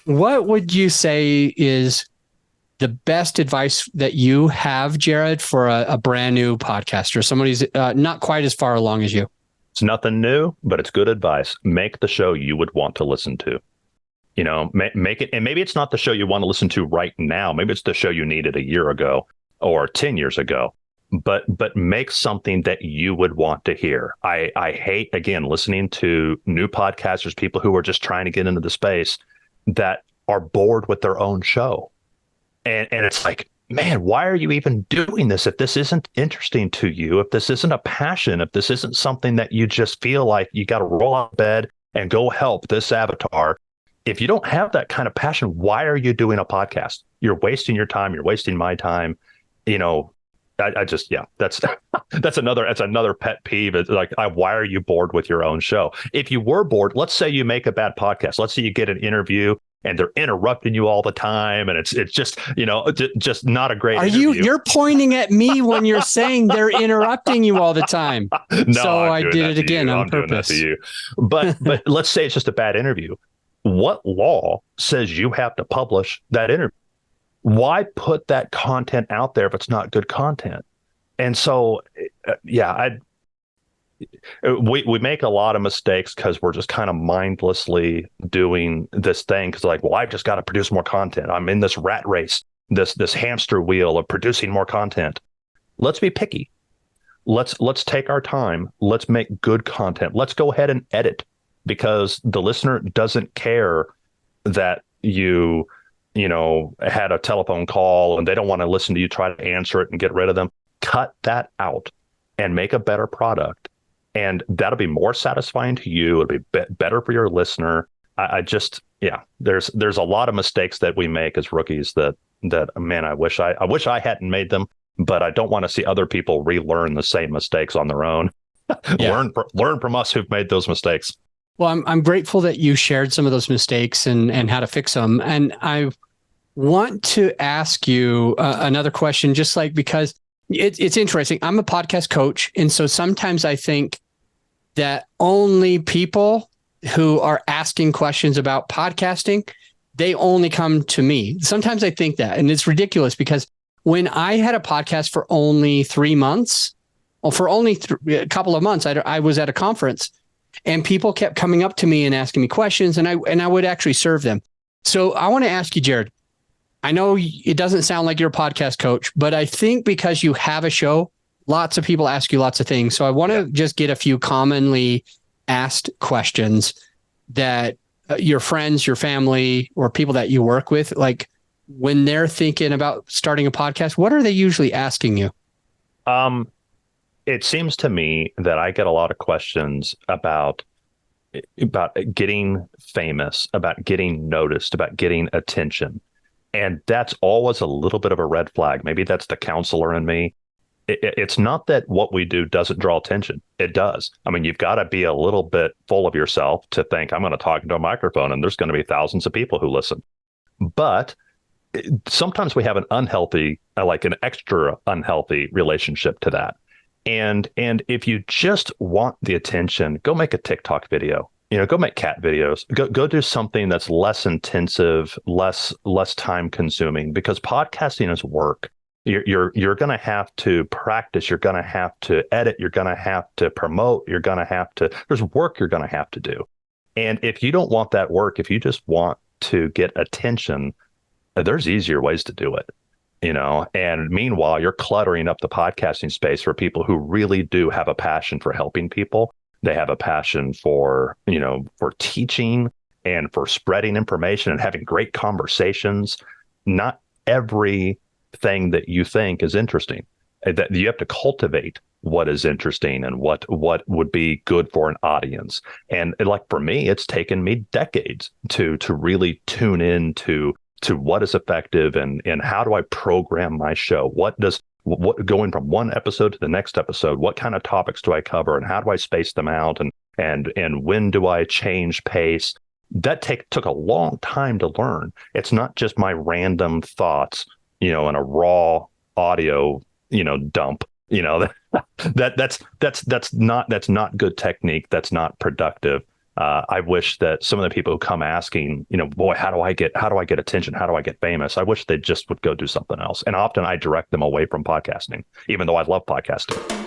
What would you say is the best advice that you have, Jared, for a brand new podcaster, somebody who's not quite as far along as you? It's nothing new, but it's good advice. Make the show you would want to listen to. Make it, and maybe it's not the show you want to listen to right now. Maybe it's the show you needed a year ago or 10 years ago. But make something that you would want to hear. I hate, again, listening to new podcasters, people who are just trying to get into the space that are bored with their own show. And it's like, man, why are you even doing this if this isn't interesting to you, if this isn't a passion, if this isn't something that you just feel like you got to roll out of bed and go help this avatar? If you don't have that kind of passion, why are you doing a podcast? You're wasting your time. You're wasting my time. I just, yeah, that's another pet peeve. It's like, why are you bored with your own show? If you were bored, let's say you make a bad podcast. Let's say you get an interview and they're interrupting you all the time, and it's just, just not a great interview. You're pointing at me when you're saying they're interrupting you all the time. No, so I did it again on purpose. Doing that to you. But let's say it's just a bad interview. What law says you have to publish that interview? Why put that content out there if it's not good content? And so, we make a lot of mistakes because we're just kind of mindlessly doing this thing because like, well, I've just got to produce more content. I'm in this rat race, this hamster wheel of producing more content. Let's be picky. Let's take our time. Let's make good content. Let's go ahead and edit, because the listener doesn't care that you had a telephone call and they don't want to listen to you try to answer it and get rid of them. Cut that out and make a better product. And that'll be more satisfying to you. It'll be better for your listener. There's a lot of mistakes that we make as rookies that man, I wish I hadn't made them, but I don't want to see other people relearn the same mistakes on their own. Yeah. Learn from us who've made those mistakes. Well, I'm grateful that you shared some of those mistakes and how to fix them. And I want to ask you another question, just like, because it's interesting. I'm a podcast coach. And so sometimes I think that only people who are asking questions about podcasting, they only come to me. Sometimes I think that, and it's ridiculous, because when I had a podcast for only 3 months, or for only a couple of months, I was at a conference and people kept coming up to me and asking me questions, and I would actually serve them. So I want to ask you, Jared, I know it doesn't sound like you're a podcast coach, but I think because you have a show, lots of people ask you lots of things. So I want to just get a few commonly asked questions that your friends, your family, or people that you work with, like when they're thinking about starting a podcast, what are they usually asking you? It seems to me that I get a lot of questions about getting famous, about getting noticed, about getting attention. And that's always a little bit of a red flag. Maybe that's the counselor in me. It's not that what we do doesn't draw attention. It does. I mean, you've got to be a little bit full of yourself to think, I'm going to talk into a microphone and there's going to be thousands of people who listen. But sometimes we have an unhealthy, like an extra unhealthy relationship to that. And if you just want the attention, go make a TikTok video. Go make cat videos. Go do something that's less intensive, less time consuming, because podcasting is work. You're going to have to practice. You're going to have to edit. You're going to have to promote. There's work you're going to have to do. And if you don't want that work, if you just want to get attention, there's easier ways to do it. And meanwhile, you're cluttering up the podcasting space for people who really do have a passion for helping people. They have a passion for teaching and for spreading information and having great conversations. Not everything that you think is interesting. That you have to cultivate what is interesting and what would be good for an audience. And like for me, it's taken me decades to really tune in to what is effective and how do I program my show? What going from one episode to the next episode, what kind of topics do I cover and how do I space them out and when do I change pace? That took a long time to learn. It's not just my random thoughts, in a raw audio, dump. That's not good technique. That's not productive. I wish that some of the people who come asking, boy, how do I get attention? How do I get famous? I wish they just would go do something else. And often I direct them away from podcasting, even though I love podcasting.